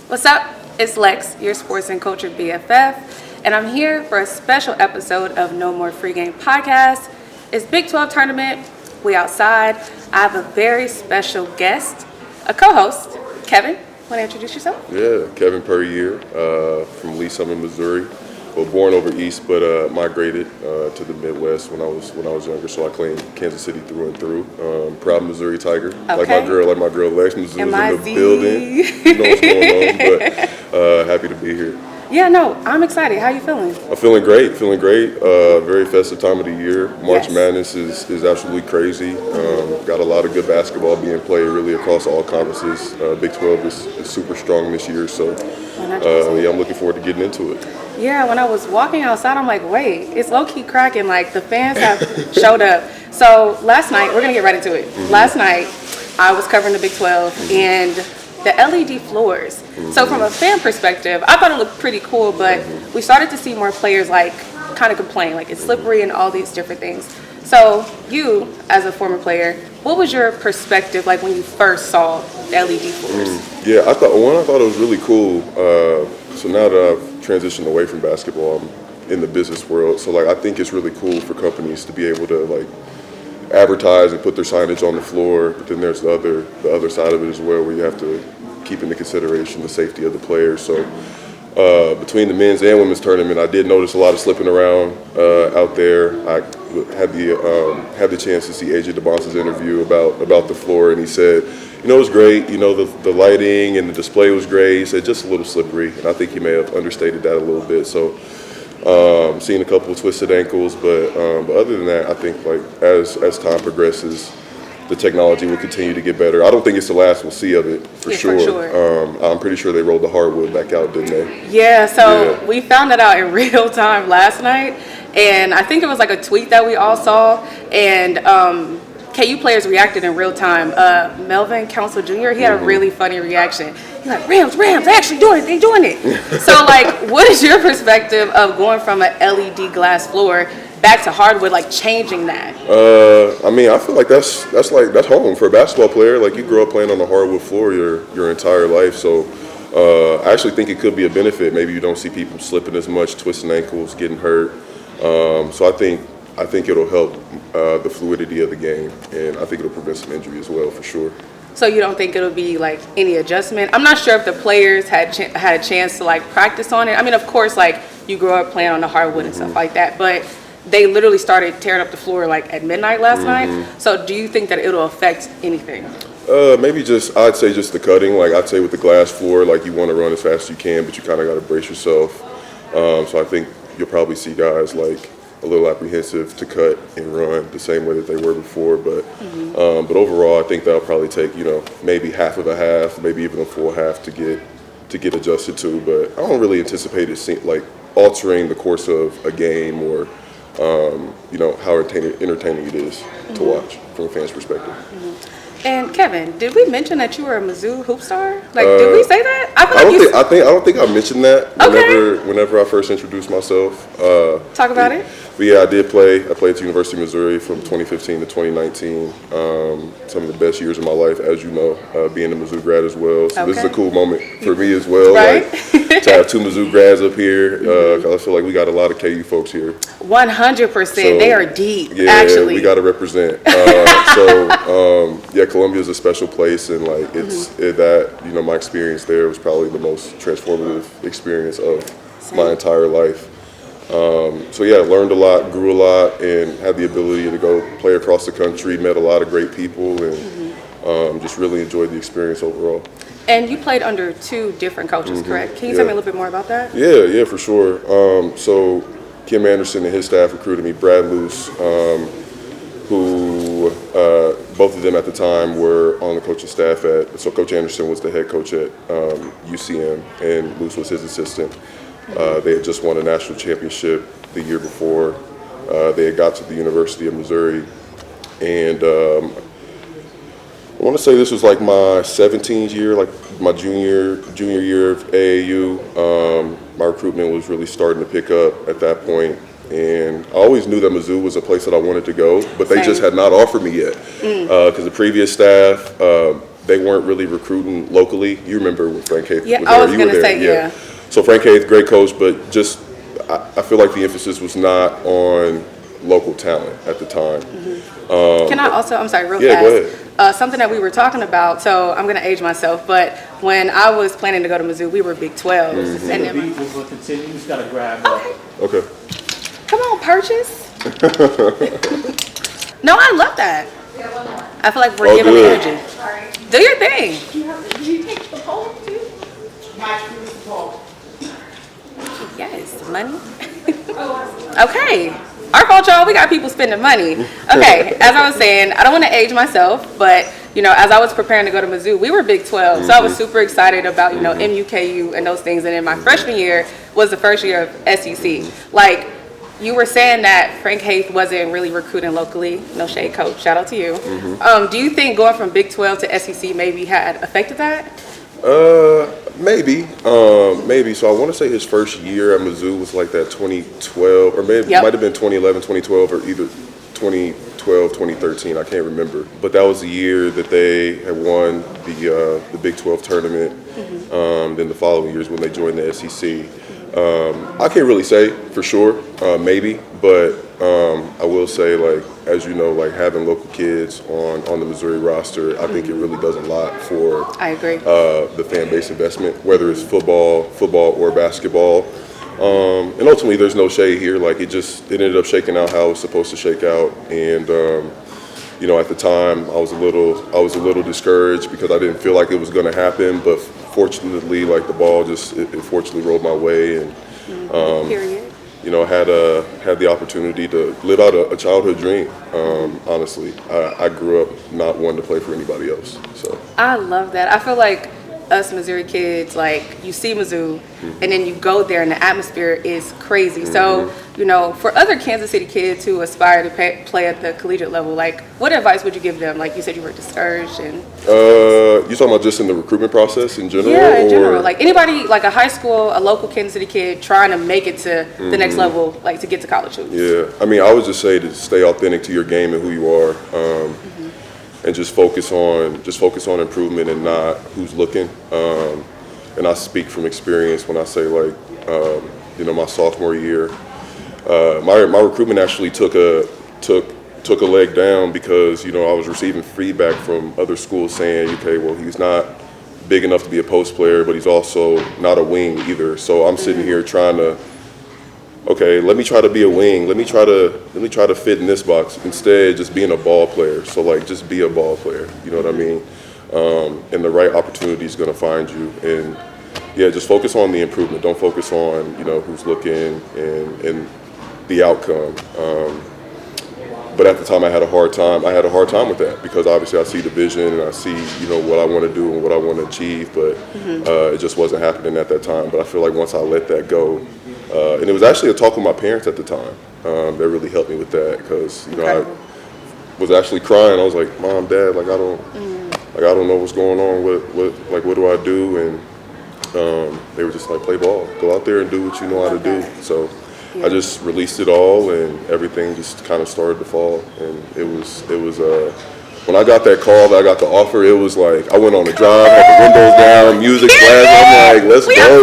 What's up? It's Lex, your sports and culture BFF, and I'm here for a special episode of No More Free Game Podcast. It's Big 12 tournament. We outside. I have a very special guest, a co-host, Kevin. Want to introduce yourself? Yeah, Kevin Puryear from Lee Summit, Missouri. Well, born over east, but migrated to the Midwest when I was younger. So I claim Kansas City through and through. Proud Missouri Tiger, Okay. like my girl Lex. Mizzou's in the M-I-Z. building. You know what's going on, but happy to be here. Yeah, no, I'm excited. How you feeling? I'm feeling great. Very festive time of the year. March Yes. Madness is absolutely crazy. Got a lot of good basketball being played really across all conferences. Big 12 is super strong this year, so yeah, I'm looking forward to getting into it. Yeah, when I was walking outside, I'm like, wait, it's low-key cracking. Like, the fans have showed up. So last night, we're going to get right into it. Mm-hmm. Last night, I was covering the Big 12 and the LED floors. So from a fan perspective, I thought it looked pretty cool, but we started to see more players, like, kind of complain. Like, it's slippery and all these different things. So you, as a former player, what was your perspective like when you first saw the LED floors? Yeah, I thought it was really cool. So now that I've transitioned away from basketball, I'm in the business world. So like, I think it's really cool for companies to be able to like advertise and put their signage on the floor. But then there's the other side of it as well, where you have to keep into consideration the safety of the players. So between the men's and women's tournament, I did notice a lot of slipping around out there. I had the chance to see AJ DeBonce's interview about the floor, and he said, you know, it was great. You know, the lighting and the display was great. He said just a little slippery, and I think he may have understated that a little bit. So seeing a couple of twisted ankles, but other than that, I think like as time progresses, the technology will continue to get better. I don't think it's the last we'll see of it, for sure. For sure. I'm pretty sure they rolled the hardwood back out, didn't they? Yeah, so we found that out in real time last night, and I think it was like a tweet that we all saw, and KU players reacted in real time. Melvin Council Jr., he had a really funny reaction. He's like, Rams, they actually doing it, they doing it. So like, what is your perspective of going from an LED glass floor back to hardwood, like changing that? I mean, I feel like that's home for a basketball player. Like you grow up playing on the hardwood floor your entire life. So I actually think it could be a benefit. Maybe you don't see people slipping as much, twisting ankles, getting hurt. So I think it'll help the fluidity of the game, and I think it'll prevent some injury as well, for sure. So you don't think it'll be like any adjustment? I'm not sure if the players had a chance to like practice on it. I mean, of course, like you grow up playing on the hardwood and stuff like that, but they literally started tearing up the floor like at midnight last night. So do you think that it'll affect anything? Maybe I'd say just the cutting. Like I'd say with the glass floor, like you want to run as fast as you can, but you kind of got to brace yourself. So I think you'll probably see guys like a little apprehensive to cut and run the same way that they were before. But overall, I think that'll probably take maybe half of a half, maybe even a full half to get adjusted to. But I don't really anticipate it like altering the course of a game or how entertaining it is to watch from a fan's perspective. And Kevin, did we mention that you were a Mizzou hoop star? Like, did we say that? I don't think I mentioned that whenever I first introduced myself. Talk about it. But yeah, I did play. I played at the University of Missouri from 2015 to 2019. Some of the best years of my life, as you know, being a Mizzou grad as well. So this is a cool moment for me as well. Right? Like, to have two Mizzou grads up here. 'Cause I feel like we got a lot of KU folks here. 100%. They are deep, yeah, actually. We got to represent. Columbia is a special place, and like my experience there was probably the most transformative experience of my entire life. Learned a lot, grew a lot, and had the ability to go play across the country, met a lot of great people, and just really enjoyed the experience overall. And you played under two different coaches, correct? Can you tell me a little bit more about that? Yeah, for sure. So Kim Anderson and his staff recruited me, Brad Luce, who both of them at the time were on the coaching staff so Coach Anderson was the head coach at UCM, and Luce was his assistant. They had just won a national championship the year before. They had got to the University of Missouri, and I want to say this was like my 17th year, like my junior year of AAU. My recruitment was really starting to pick up at that point. And I always knew that Mizzou was a place that I wanted to go, but they just had not offered me yet. Because the previous staff, they weren't really recruiting locally. You remember when Frank Haith Yeah, was there. I was You going were to there. say, yeah. So Frank Haith, great coach, but just I feel like the emphasis was not on local talent at the time. Can I also, I'm sorry, real Yeah, fast. go ahead. Something that we were talking about, so I'm going to age myself, but when I was planning to go to Mizzou, we were Big 12s. Mm-hmm. And The then, beat will continue. You just got to grab that. Okay. come on, Purchase. No, I love that. I feel like we're Oh, giving good. energy. Do your thing. Did you take the poll too? My use the poll. Yes, money. Okay. Our fault, y'all. We got people spending money. Okay, as I was saying, I don't want to age myself, but, you know, as I was preparing to go to Mizzou, we were Big 12. So I was super excited about, you know, MUKU and those things. And then my freshman year was the first year of SEC. Like, you were saying that Frank Haith wasn't really recruiting locally. No shade, coach. Shout out to you. Do you think going from Big 12 to SEC maybe had affected that? Maybe. Maybe. So I want to say his first year at Mizzou was like that 2012, or maybe it might have been 2011, 2012, or either 2012, 2013. I can't remember. But that was the year that they had won the Big 12 tournament. Then the following years when they joined the SEC. I can't really say for sure, maybe, but I will say, like, as you know, like having local kids on the Missouri roster, I think it really does a lot for I agree. the fan base investment, whether it's football or basketball. And ultimately, there's no shade here. Like it ended up shaking out how it was supposed to shake out, and you know, at the time, I was a little discouraged because I didn't feel like it was going to happen, but fortunately, like the ball it fortunately rolled my way, and Period. you know, had the opportunity to live out a childhood dream. Honestly, I grew up not wanting to play for anybody else. So I love that. I feel like us Missouri kids, like you see Mizzou and then you go there and the atmosphere is crazy. So, you know, for other Kansas City kids who aspire to play at the collegiate level, like what advice would you give them? Like you said you were discouraged and you talking about just in the recruitment process in general? yeah, in general. Like anybody, like a high school, a local Kansas City kid trying to make it to the next level, like to get to college hoops. Yeah, I mean, I would just say to stay authentic to your game and who you are, and just focus on improvement and not who's looking. And I speak from experience when I say, like, you know, my sophomore year, my recruitment actually took a leg down because, you know, I was receiving feedback from other schools saying, okay, well, he's not big enough to be a post player, but he's also not a wing either. So I'm sitting here trying to, okay, let me try to be a wing. Let me try to fit in this box. Instead, just being a ball player. So like, just be a ball player. You know what I mean? And the right opportunity is going to find you. And yeah, just focus on the improvement. Don't focus on, you know, who's looking and the outcome. But at the time, I had a hard time with that because obviously I see the vision and I see, you know, what I want to do and what I want to achieve. But it just wasn't happening at that time. But I feel like once I let that go, and it was actually a talk with my parents at the time that really helped me with that because, you know, I was actually crying. I was like, Mom, Dad, like I don't know what's going on. What do I do? And they were just like, play ball, go out there and do what you know how to do. So I just released it all, and everything just kind of started to fall. And it was when I got that call, that I got the offer, it was like I went on a drive, had the windows down, music blasting. I'm like, let's go.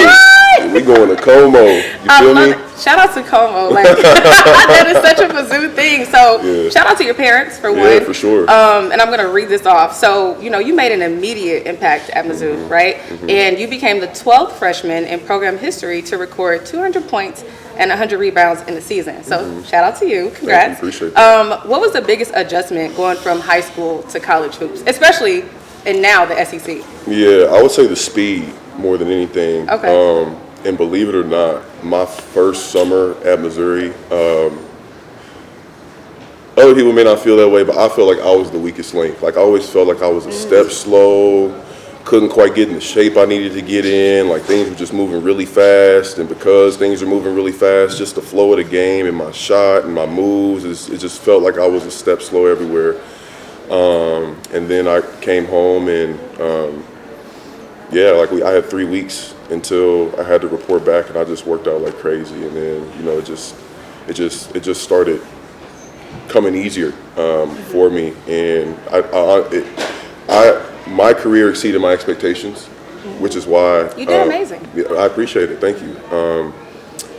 We going to Como. You feel me? Shout out to Como. Like that is such a Mizzou thing. So shout out to your parents for one. Yeah, for sure. And I'm gonna read this off. So you know you made an immediate impact at Mizzou, right? And you became the 12th freshman in program history to record 200 points and 100 rebounds in the season. So shout out to you. Congrats. Thank you, appreciate that. What was the biggest adjustment going from high school to college hoops, especially in now the SEC? Yeah, I would say the speed more than anything. Okay. And believe it or not, my first summer at Missouri, other people may not feel that way, but I feel like I was the weakest link. Like I always felt like I was a step slow, couldn't quite get in the shape I needed to get in. Like things were just moving really fast, and because things are moving really fast, just the flow of the game and my shot and my moves, it just felt like I was a step slow everywhere. And then I came home and I had 3 weeks until I had to report back, and I just worked out like crazy. And then, you know, it just started coming easier for me. And my career exceeded my expectations, which is why You did amazing. Yeah, I appreciate it. Thank you.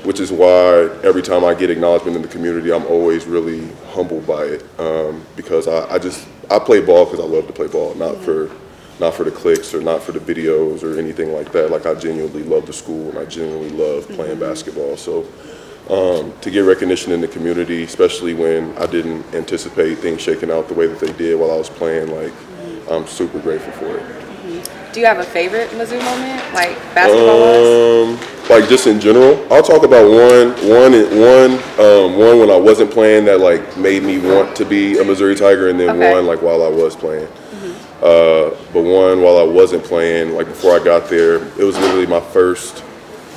Which is why every time I get acknowledgement in the community, I'm always really humbled by it, because I play ball because I love to play ball, not for the clicks or not for the videos or anything like that. Like, I genuinely love the school and I genuinely love playing basketball. So to get recognition in the community, especially when I didn't anticipate things shaking out the way that they did while I was playing, like, I'm super grateful for it. Do you have a favorite Mizzou moment, like basketball-wise? Like, just in general, I'll talk about one when I wasn't playing that like made me want to be a Missouri Tiger, and then Okay. one like while I was playing. But one while I wasn't playing, like before I got there, it was literally my first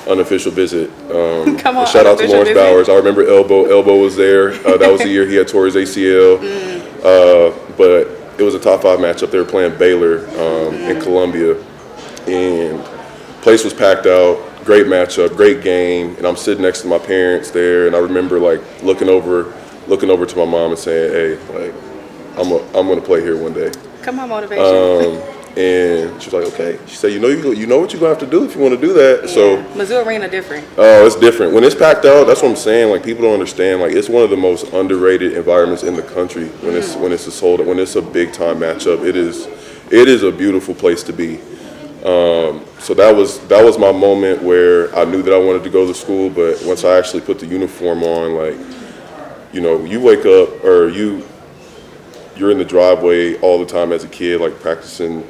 unofficial visit. Come on, shout out to unofficial Lawrence visit. Bowers. I remember Elbow was there. That was the year he had tore his ACL. But it was a top 5 matchup. They were playing Baylor in Columbia, and place was packed out. Great matchup, great game, and I'm sitting next to my parents there, and I remember like looking over to my mom and saying, "Hey, like I'm gonna play here one day." Come on, motivation. And she's like, "Okay." She said, "You know what you're gonna have to do if you want to do that." Yeah. So Mizzou Arena different. oh, it's different when it's packed out. That's what I'm saying. Like, people don't understand. Like, it's one of the most underrated environments in the country when it's a big time matchup. It is a beautiful place to be. So that was my moment where I knew that I wanted to go to school. But once I actually put the uniform on, like, you wake up or you're in the driveway all the time as a kid, like practicing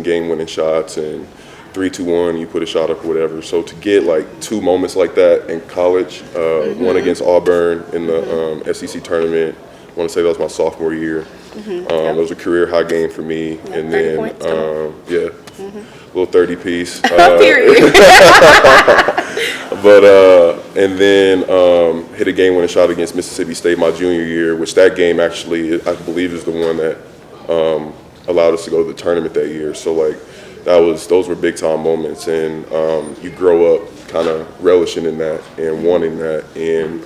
game-winning shots and 3-2-1, you put a shot up or whatever. So to get like 2 moments like that in college, one against Auburn in the SEC tournament, I want to say that was my sophomore year. It was a career high game for me, Yeah, and 30 then points, little 30 piece. Period. But and then hit a game-winning shot against Mississippi State my junior year, which that game actually I believe is the one that allowed us to go to the tournament that year. So like those were big-time moments, and you grow up kind of relishing in that and wanting that, and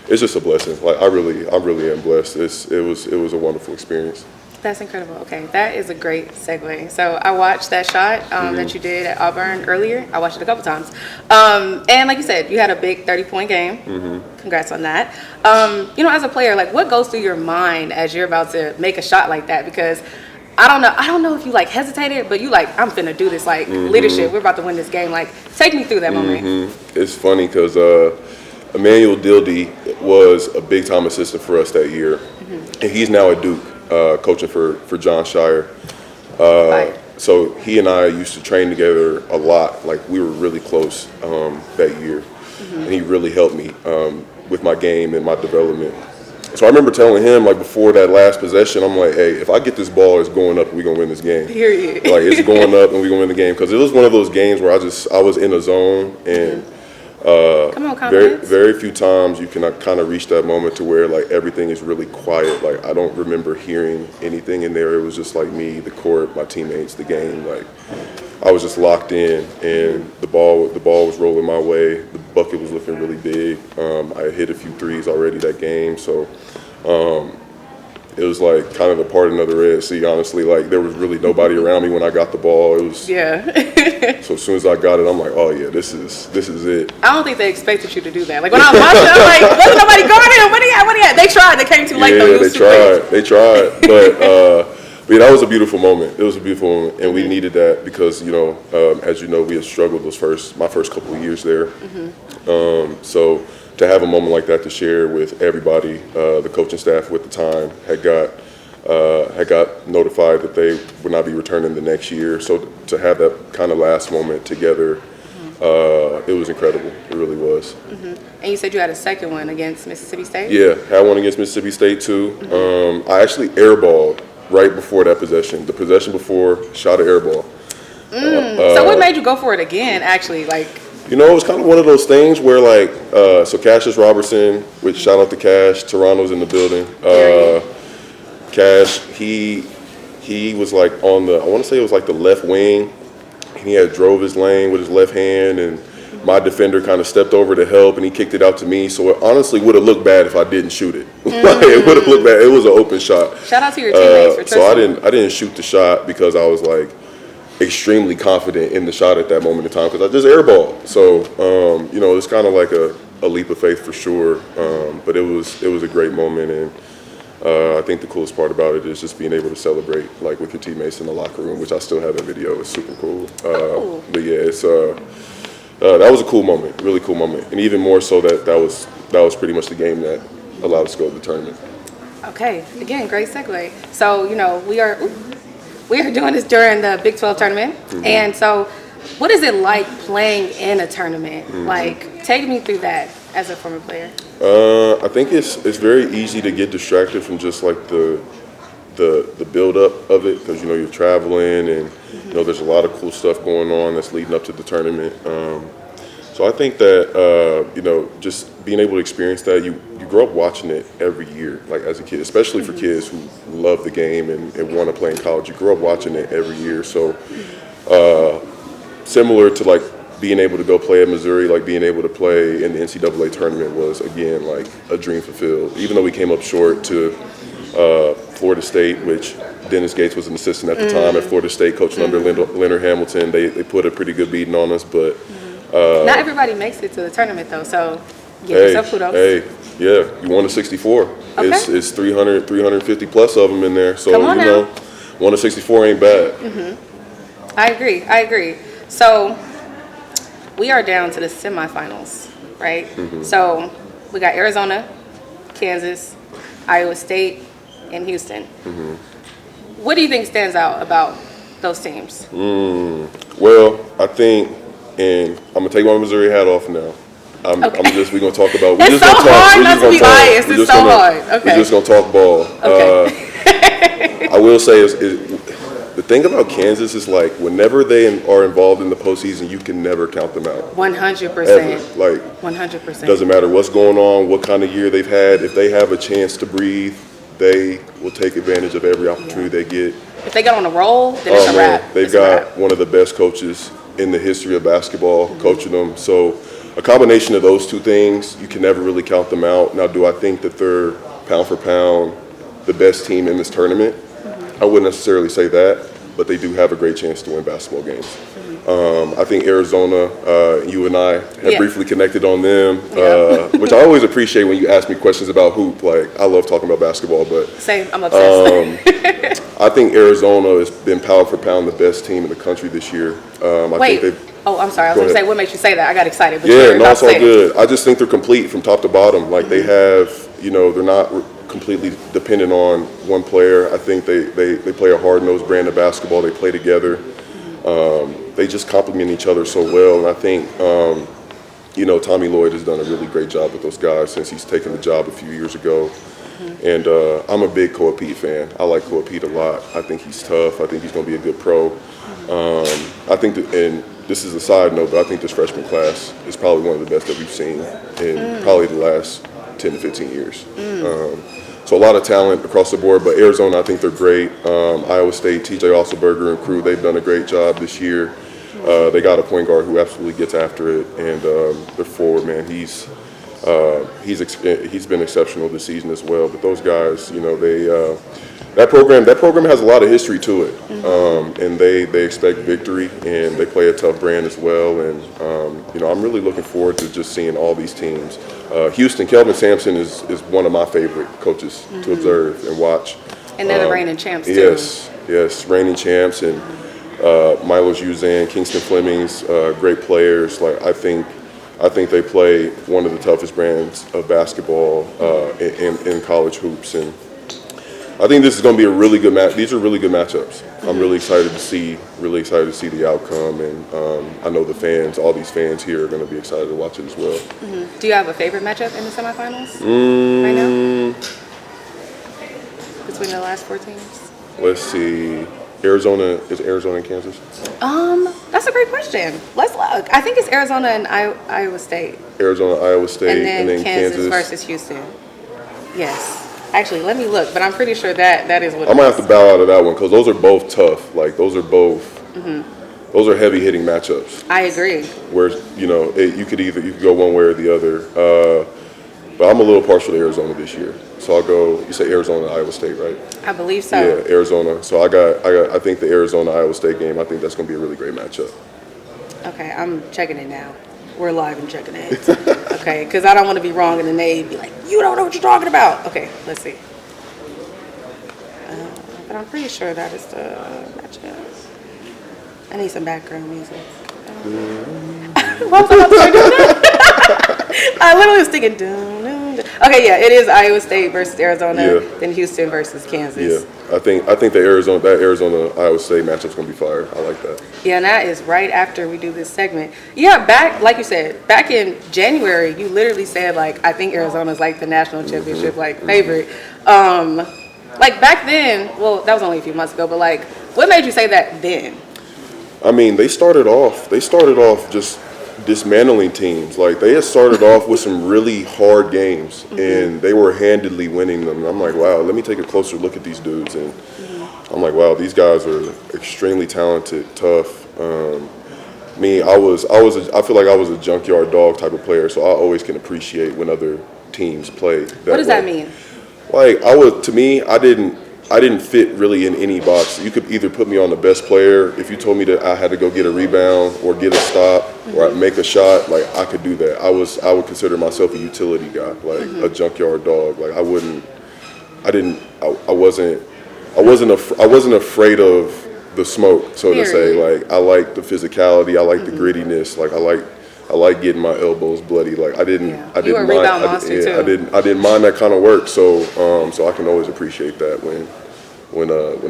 it's just a blessing. Like, I really am blessed. It was a wonderful experience. That's incredible. Okay, that is a great segue. So I watched that shot that you did at Auburn earlier. I watched it a couple times. And like you said, you had a big 30-point game. Congrats on that. As a player, like, what goes through your mind as you're about to make a shot like that? Because I don't know if you like hesitated, but you like, I'm finna do this, like leadership. We're about to win this game. Like, take me through that moment. It's funny because Emmanuel Dildy was a big-time assistant for us that year, and he's now at Duke. Coaching for John Shire. So he and I used to train together a lot. Like, we were really close that year. And he really helped me with my game and my development. So I remember telling him, like, before that last possession, I'm like, hey, if I get this ball, it's going up and we're going to win this game. Period. Like, it's going up and we're going to win the game. Because it was one of those games where I was in a zone, and Come on, very, confidence. very few times you can kind of reach that moment to where like everything is really quiet. Like, I don't remember hearing anything in there. It was just like me, the court, my teammates, the game. Like, I was just locked in, and the ball was rolling my way. The bucket was looking really big. I had hit a few threes already that game, so it was like kind of a part of another Red Sea. Honestly, like, there was really nobody around me when I got the ball. It was So as soon as I got it, I'm like, oh yeah, this is it. I don't think they expected you to do that. Like, when I was watching, I'm like, wasn't nobody guarding him? What he at? They tried. They came too late though. Yeah, It was too late. they tried, but that was a beautiful moment. It was a beautiful moment, and we needed that because as you know, we had struggled my first couple of years there. So to have a moment like that to share with everybody, the coaching staff at the time had got notified that they would not be returning the next year. So to have that kind of last moment together, it was incredible. It really was. And you said you had a second one against Mississippi State? Yeah, had one against Mississippi State too. I actually airballed right before that possession. The possession before, shot an airball. So what made you go for it again, actually? Like, it was kind of one of those things where, like, so Cassius Robertson, which shout out to Cash, Toronto's in the building. Cash, he was like on I want to say it was like the left wing. He had drove his lane with his left hand, and my defender kind of stepped over to help, and he kicked it out to me. So it honestly would have looked bad if I didn't shoot it. Like, it would have looked bad. It was an open shot. Shout out to your teammates for So I didn't shoot the shot because I was like extremely confident in the shot at that moment in time because I just airballed. So you know, it's kind of like a leap of faith for sure. But it was a great moment, and I think the coolest part about it is just being able to celebrate like with your teammates in the locker room, which I still have that video. It's super cool. But yeah, it's that was a cool moment, really cool moment, and even more so that was pretty much the game that allowed us to go to the tournament. Okay, again, great segue. So, you know, we are doing this during the Big 12 tournament, and so what is it like playing in a tournament? Like, take me through that as a former player. I think it's very easy to get distracted from just like the build up of it because you know you're traveling and you know there's a lot of cool stuff going on that's leading up to the tournament. So I think that you know just being able to experience that you grow up watching it every year like as a kid, especially for kids who love the game and want to play in college. You grow up watching it every year. So similar to like being able to go play at Missouri, like being able to play in the NCAA tournament was again like a dream fulfilled. Even though we came up short to Florida State, which Dennis Gates was an assistant at the time at Florida State, coaching under Leonard Hamilton. They put a pretty good beating on us, but Not everybody makes it to the tournament though, so give yourself kudos. Hey, yeah, you won a 64. Okay. It's 350 plus of them in there, so Come on you know, one of 64 ain't bad. I agree. So we are down to the semifinals, right? So we got Arizona, Kansas, Iowa State, and Houston. What do you think stands out about those teams? Well, I think, and I'm gonna take my Missouri hat off now. We're gonna talk about. It's so hard not to be biased. It's so hard. Okay. We're just gonna talk ball. Okay. I will say is the thing about Kansas is like whenever they are involved in the postseason, you can never count them out. 100%. Like 100%. doesn't matter what's going on, what kind of year they've had. If they have a chance to breathe, they will take advantage of every opportunity they get. If they get on a roll, then it's a wrap. They've got one of the best coaches in the history of basketball coaching them. So a combination of those two things, you can never really count them out. Now, do I think that they're pound for pound the best team in this tournament? I wouldn't necessarily say that, but they do have a great chance to win basketball games. I think Arizona, you and I have briefly connected on them, which I always appreciate when you ask me questions about hoop. Like, I love talking about basketball, but Same, I'm obsessed. I think Arizona has been pound for pound the best team in the country this year. Wait. I'm sorry. I was going to say, what makes you say that? I got excited. But Yeah, no, it's all good. I just think they're complete from top to bottom. Like they have, you know, they're not completely dependent on one player. I think they play a hard-nosed brand of basketball. They play together. They just complement each other so well. And I think, you know, Tommy Lloyd has done a really great job with those guys since he's taken the job a few years ago. And I'm a big Koa Pete fan. I like Koa Pete a lot. I think he's tough. I think he's going to be a good pro. I think that, and this is a side note, but I think this freshman class is probably one of the best that we've seen in probably the last 10 to 15 years. So a lot of talent across the board, but Arizona, I think they're great. Iowa State, TJ Osselberger and crew, they've done a great job this year. They got a point guard who absolutely gets after it, and their forward, man, he's been exceptional this season as well. But those guys, you know, that program has a lot of history to it, and they expect victory, and they play a tough brand as well. And you know, I'm really looking forward to just seeing all these teams. Houston, Kelvin Sampson is one of my favorite coaches to observe and watch. And they're the reigning champs too. Yes, reigning champs, and Milos Uzan, Kingston Fleming's great players. Like I think they play one of the toughest brands of basketball in college hoops, and I think this is going to be a really good match. These are really good matchups. I'm really excited to see the outcome, and I know the fans, all these fans here, are going to be excited to watch it as well. Do you have a favorite matchup in the semifinals right now? Between the last four teams? Let's see. Is Arizona and Kansas? That's a great question. Let's look. I think it's Arizona and Iowa State. Arizona, Iowa State, And then Kansas versus Houston. Yes. Actually, let me look, but I'm pretty sure that is what I might have to bow out of that one because those are both tough. Like those are both those are heavy hitting matchups. I agree. Where you could go one way or the other. But I'm a little partial to Arizona this year, so I'll go. You say Arizona, Iowa State, right? I believe so. Yeah, Arizona. So I think the Arizona Iowa State game. I think that's going to be a really great matchup. Okay, I'm checking it now. We're live and checking it. Okay, because I don't want to be wrong and then they be like, you don't know what you're talking about. Okay, let's see. But I'm pretty sure that is the matchup. I need some background music. What was I about to say? I literally was thinking, okay, yeah, it is Iowa State versus Arizona, then Houston versus Kansas. Yeah, I think the Arizona Iowa State matchup's gonna be fire. I like that. Yeah, and that is right after we do this segment. Yeah, like you said, back in January, you literally said like, I think Arizona's like the national championship favorite. Like back then, well, that was only a few months ago, but like, what made you say that then? I mean, they started off just dismantling teams. Like they had started off with some really hard games, and they were handedly winning them. And I'm like, wow, let me take a closer look at these dudes, and I'm like, wow, these guys are extremely talented, tough. I feel like I was a junkyard dog type of player, so I always can appreciate when other teams play. What does that mean? Like I didn't fit really in any box. You could either put me on the best player. If you told me that I had to go get a rebound or get a stop or make a shot, like I could do that. I would consider myself a utility guy, like a junkyard dog. Like I wasn't afraid of the smoke, so to say. Like I like the physicality, I like the grittiness, like I like getting my elbows bloody. Like I didn't You were a rebound monster too. I didn't mind that kind of work. So I can always appreciate that when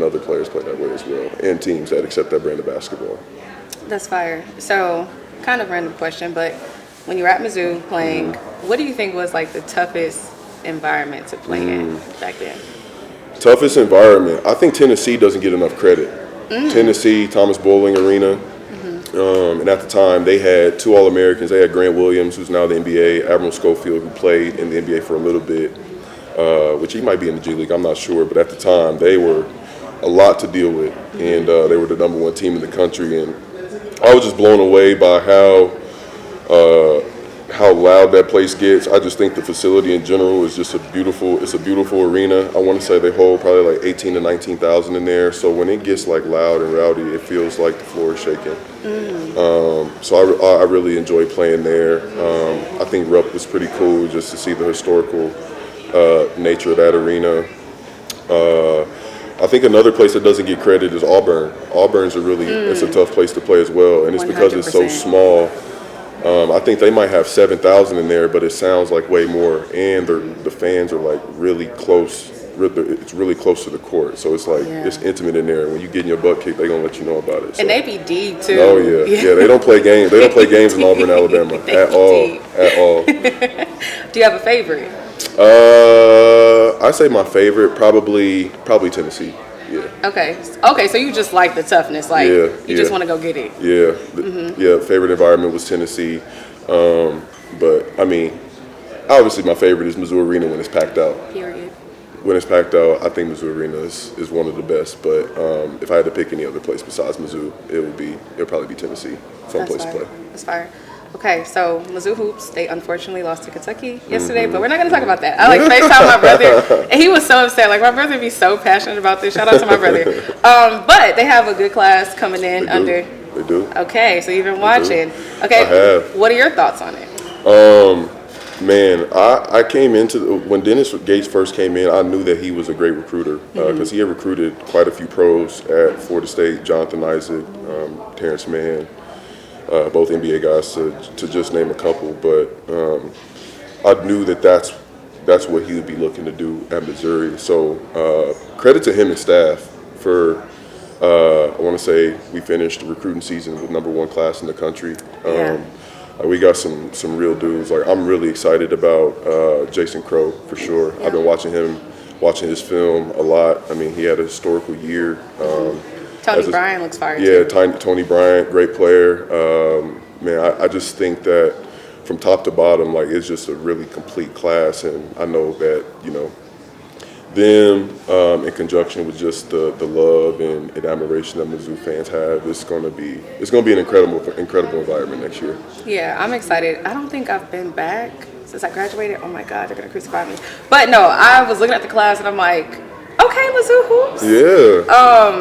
other players play that way as well, and teams that accept that brand of basketball. That's fire. So, kind of random question, but when you were at Mizzou playing, what do you think was like the toughest environment to play in back then? Toughest environment. I think Tennessee doesn't get enough credit. Tennessee, Thomas Bowling Arena. And at the time, they had 2 All-Americans. They had Grant Williams, who's now in the NBA, Admiral Schofield, who played in the NBA for a little bit, which he might be in the G League, I'm not sure. But at the time, they were a lot to deal with, and they were the #1 team in the country. And I was just blown away by how loud that place gets. I just think the facility in general is just a beautiful arena. I want to say they hold probably like 18 to 19,000 in there. So when it gets like loud and rowdy, it feels like the floor is shaking. So I really enjoyed playing there. I think Rupp was pretty cool just to see the historical nature of that arena. I think another place that doesn't get credit is Auburn. Auburn's it's a tough place to play as well, and it's because it's so 100%. small. I think they might have 7,000 in there, but it sounds like way more, and the fans are like really close. It's really close to the court, so it's like it's intimate in there. When you get in your butt kicked, they're gonna let you know about it. So. And they be deep too. Oh yeah. They don't play games. They don't play games in Auburn, Alabama at all. Do you have a favorite? I say my favorite probably Tennessee. Yeah. Okay, so you just like the toughness, like you just want to go get it. Yeah, favorite environment was Tennessee, but I mean, obviously my favorite is Mizzou Arena when it's packed out. Period. When it's packed out, I think Mizzou Arena is one of the best. But if I had to pick any other place besides Mizzou, it'll probably be Tennessee. Fun place to play. That's fire. Okay, so Mizzou hoops, they unfortunately lost to Kentucky yesterday, but we're not going to talk about that. I like FaceTime my brother, and he was so upset. Like, my brother would be so passionate about this. Shout out to my brother. But they have a good class coming in They do. Okay, so you've been watching. Okay, I have. What are your thoughts on it? Man, I came into when Dennis Gates first came in, I knew that he was a great recruiter because he had recruited quite a few pros at Florida State, Jonathan Isaac, Terrence Mann. Both NBA guys to just name a couple, but I knew that's what he would be looking to do at Missouri. So credit to him and staff for I want to say we finished the recruiting season with #1 class in the country. We got some real dudes. Like I'm really excited about Jason Crow for sure. I've been watching his film a lot. I mean, he had a historical year. Tony Bryant looks fire too. Yeah, Tony Bryant, great player. Man, I just think that from top to bottom, like it's just a really complete class, and I know that them in conjunction with just the love and admiration that Mizzou fans have, it's gonna be an incredible environment next year. Yeah, I'm excited. I don't think I've been back since I graduated. Oh my God, they're gonna crucify me. But no, I was looking at the class and I'm like, okay, Mizzou hoops. Yeah.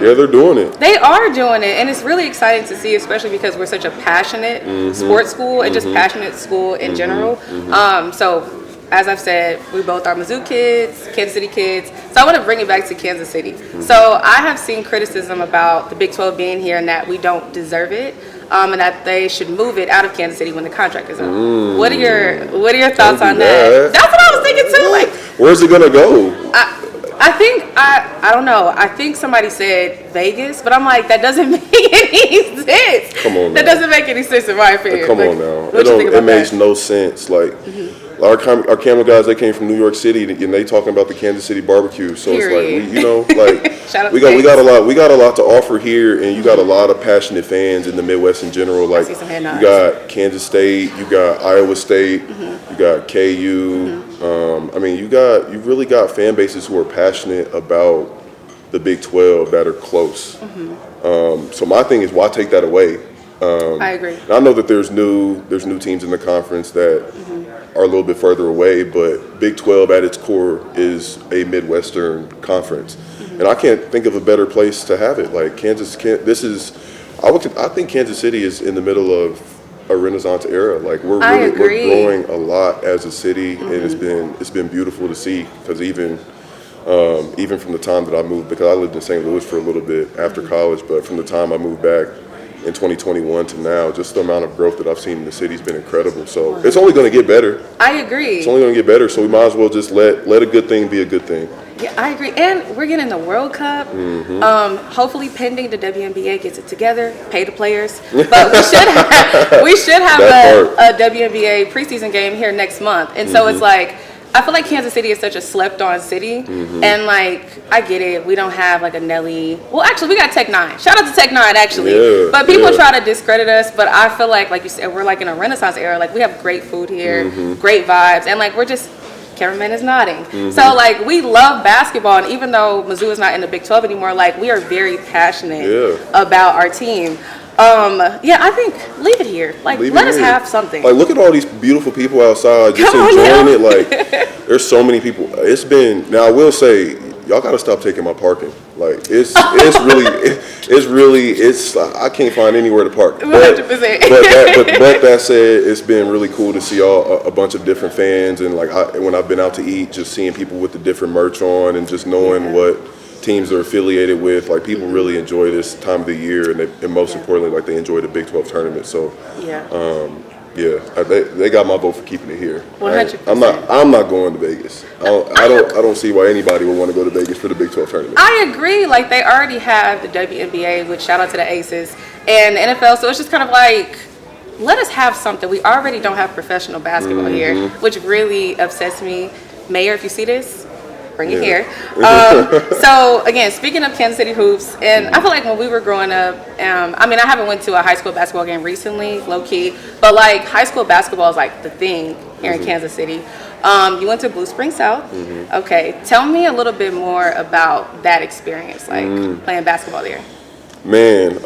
Yeah, they're doing it. They are doing it, and it's really exciting to see, especially because we're such a passionate sports school and just passionate school in general. So, as I've said, we both are Mizzou kids, Kansas City kids. So I want to bring it back to Kansas City. So I have seen criticism about the Big 12 being here and that we don't deserve it, and that they should move it out of Kansas City when the contract is up. What are your thoughts on that? That's what I was thinking too. Like, where's it gonna go? I think I don't know. I think somebody said Vegas, but I'm like, that doesn't make any sense. Come on, that doesn't make any sense in my opinion. Come on now, it makes no sense. Like our camera guys, they came from New York City, and they talking about the Kansas City barbecue. So Period. it's like we got a lot to offer here, and you got a lot of passionate fans in the Midwest in general. Like you got Kansas State, you got Iowa State, you got KU. I mean, you really got fan bases who are passionate about the Big 12 that are close. So my thing is, why take that away? I agree. I know that there's new teams in the conference that are a little bit further away, but Big 12 at its core is a Midwestern conference, and I can't think of a better place to have it. Like I think Kansas City is in the middle of a Renaissance era. Like we're growing a lot as a city, and it's been beautiful to see. Because even from the time that I moved, because I lived in St. Louis for a little bit after college, but from the time I moved back in 2021 to now, just the amount of growth that I've seen in the city has been incredible. So it's only going to get better. I agree. It's only going to get better. So we might as well just let a good thing be a good thing. Yeah, I agree. And we're getting the World Cup. Hopefully, pending the WNBA gets it together, pay the players. But we should have a WNBA preseason game here next month. And so it's like, I feel like Kansas City is such a slept-on city, and like I get it. We don't have like a Nelly. Well, actually, we got Tech 9. Shout out to Tech 9, actually. But people try to discredit us. But I feel like you said, we're like in a Renaissance era. Like we have great food here, great vibes, and like we're just. Cameraman is nodding. So like we love basketball, and even though Mizzou is not in the Big 12 anymore, like we are very passionate about our team. I think leave it here. Like let us have something. Like look at all these beautiful people outside just enjoying it. Like there's so many people. It's been, now I will say, y'all gotta stop taking my parking. Like it's really I can't find anywhere to park. 100%. But that said, it's been really cool to see a bunch of different fans, and like when I've been out to eat, just seeing people with the different merch on, and just knowing what teams are affiliated with. Like people really enjoy this time of the year, and most importantly, like they enjoy the Big 12 tournament. So they got my vote for keeping it here. 100%. I'm not going to Vegas. I don't see why anybody would want to go to Vegas for the Big 12 tournament. I agree. Like they already have the WNBA, which shout out to the Aces, and the NFL. So it's just kind of like, let us have something. We already don't have professional basketball here, which really upsets me. Mayor, if you see this, bring it here. So again, speaking of Kansas City hoops, and I feel like when we were growing up, I mean, I haven't went to a high school basketball game recently, low key, but like high school basketball is like the thing here in Kansas City. You went to Blue Spring South. Okay, tell me a little bit more about that experience, like playing basketball there. Man,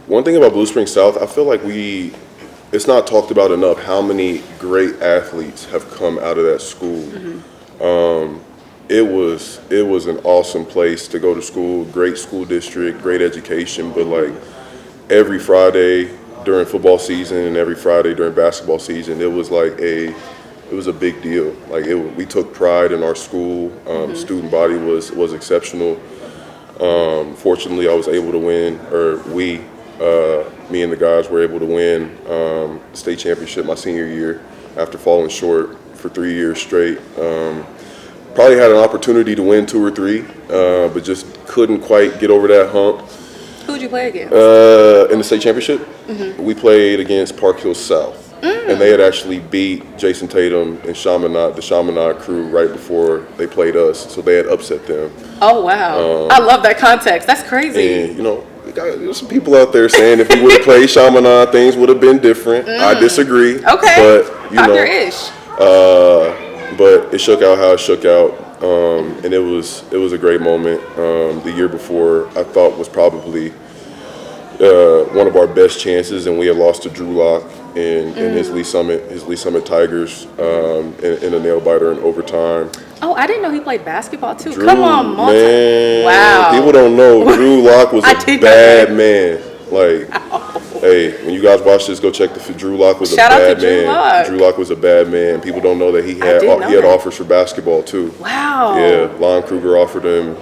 one thing about Blue Spring South, I feel like it's not talked about enough how many great athletes have come out of that school. It was an awesome place to go to school, great school district, great education, but like every Friday during football season and every Friday during basketball season, it was a big deal. Like we took pride in our school. Student body was exceptional. Fortunately, I was able to win, me and the guys were able to win the state championship my senior year after falling short for 3 years straight. Probably had an opportunity to win 2 or 3, but just couldn't quite get over that hump. Who did you play against? In the state championship, we played against Park Hill South. And they had actually beat Jason Tatum and the Chaminade crew right before they played us. So they had upset them. Oh, wow. I love that context. That's crazy. And, there's some people out there saying if we would have played Chaminade, things would have been different. I disagree. Okay. But, Pop your ish. But it shook out how it shook out. and it was a great moment. The year before, I thought was probably one of our best chances, and we had lost to Drew Lock in his Lee Summit Tigers in a nail biter in overtime. Oh, I didn't know he played basketball too. Drew, Come on, man, wow. People don't know Drew Lock was I a did bad man. Like, hey, when you guys watch this, go check Drew Lock was Shout a out bad to Drew man. Lock. Drew Lock was a bad man. People don't know that he had offers for basketball too. Wow. Yeah, Lon Kruger offered him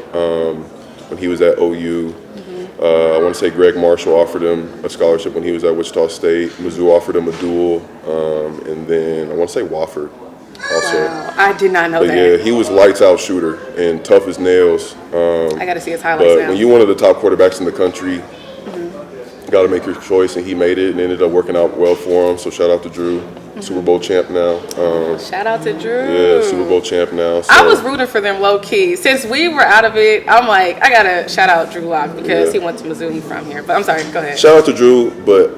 when he was at OU. I want to say Greg Marshall offered him a scholarship when he was at Wichita State. Mizzou offered him a dual, and then I want to say Wofford also. Wow. I did not know But that. yeah, he was lights out shooter and tough as nails. I got to see his highlights But now. when you're one of the top quarterbacks in the country, you got to make your choice, and he made it and ended up working out well for him. So shout out to Drew, Super Bowl champ now. Shout out to Drew. Yeah, Super Bowl champ now. So. I was rooting for them low key. Since we were out of it, I'm like, I gotta shout out Drew Lock because he went to Mizzou. He's from here. But I'm sorry, go ahead. Shout out to Drew, but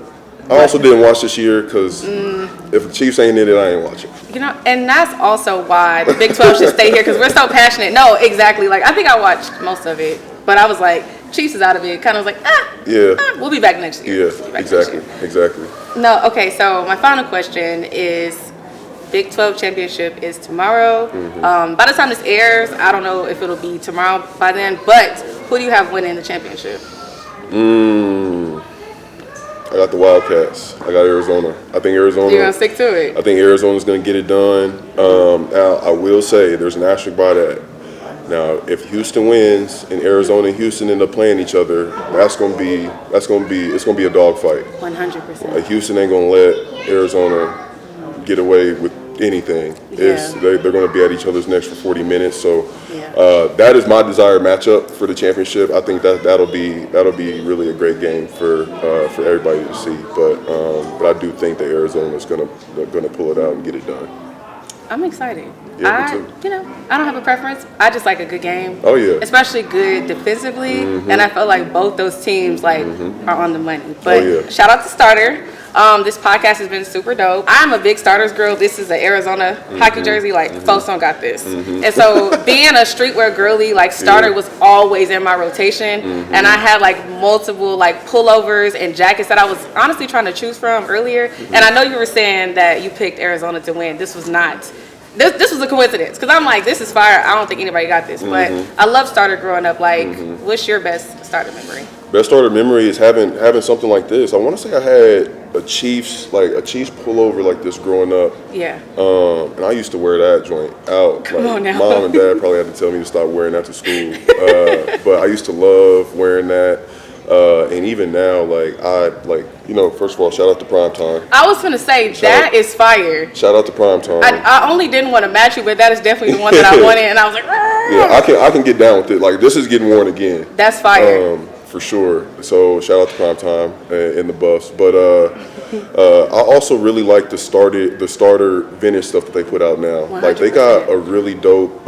I also didn't watch this year because if the Chiefs ain't in it, I ain't watching. You know, and that's also why the Big 12 should stay here because we're so passionate. No, exactly. Like, I think I watched most of it, but I was like, Chiefs is out of it. Kind of was like, we'll be back next year. Yeah, exactly. No, okay, so my final question is Big 12 championship is tomorrow. By the time this airs, I don't know if it'll be tomorrow by then, but who do you have winning the championship? I got the Wildcats. I got Arizona. I think Arizona. You're going to stick to it? I think Arizona's going to get it done. Now, I will say there's an asterisk by that. Now, if Houston wins and Arizona and Houston end up playing each other, it's going to be a dogfight. 100%. Houston ain't going to let Arizona get away with anything. They're going to be at each other's necks for 40 minutes. So that is my desired matchup for the championship. I think that'll be really a great game for everybody to see. But I do think that Arizona is going to pull it out and get it done. I'm excited. Yeah, me too. I don't have a preference. I just like a good game. Oh, yeah. Especially good defensively. And I feel like both those teams are on the money. But shout out to Starter. This podcast has been super dope. I'm a big Starters girl. This is an Arizona hockey jersey. Like, folks don't got this. And so being a streetwear girly, like Starter was always in my rotation. And I had like multiple like pullovers and jackets that I was honestly trying to choose from earlier. And I know you were saying that you picked Arizona to win. This was not. This was a coincidence because I'm like, this is fire. I don't think anybody got this. But I love Starter growing up. Like, what's your best Starter memory? Best Starter memory is having something like this. I want to say I had a Chiefs pullover like this growing up. Yeah. And I used to wear that joint out. Come on now. Mom and Dad probably had to tell me to stop wearing that to school. But I used to love wearing that. And even now, first of all, shout out to Primetime. I was going to say, that is fire. Shout out to Primetime. I only didn't want to match you, but that is definitely the one that I wanted. And I was like, yeah, I can get down with it. Like, this is getting worn again. That's fire. For sure. So shout out to Primetime and the Buffs. But I also really like the starter vintage stuff that they put out now. 100%. Like, they got a really dope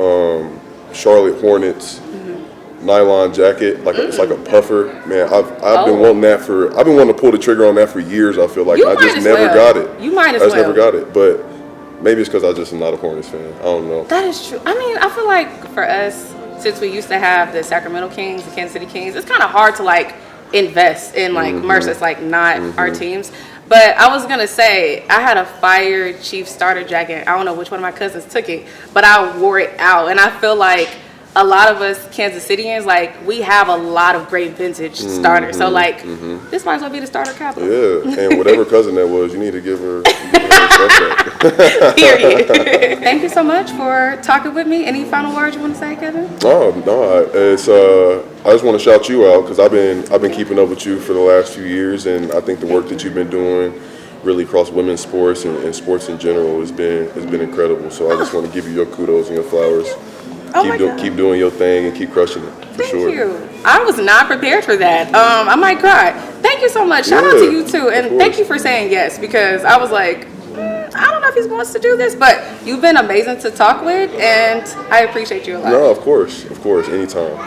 Charlotte Hornets nylon jacket. Like it's like a puffer. Man, I've been wanting that I've been wanting to pull the trigger on that for years. I feel like I just never got it. You might as well. I just never got it. But maybe it's because I just am not a Hornets fan. I don't know. That is true. I mean, I feel like for us, since we used to have the Sacramento Kings, the Kansas City Kings, it's kind of hard to like invest in like merch that's like not our teams. But I was gonna say I had a fire Chiefs starter jacket. I don't know which one of my cousins took it, but I wore it out, and I feel like a lot of us Kansas Cityans, like, we have a lot of great vintage starters. So like, this might as well be the starter capital. Yeah, and whatever cousin that was, you need to give her stuff. Period. Thank you so much for talking with me. Any final words you want to say, Kevin? No, it's I just want to shout you out because I've been keeping up with you for the last few years, and I think the work that you've been doing really across women's sports and sports in general has been incredible. So I just want to give you your kudos and your flowers. Keep doing your thing and keep crushing it. For sure. Thank you. I was not prepared for that. I might cry. Thank you so much. Shout out to you too, and thank you for saying yes because I was like, I don't know if he wants to do this, but you've been amazing to talk with, and I appreciate you a lot. No, of course, anytime.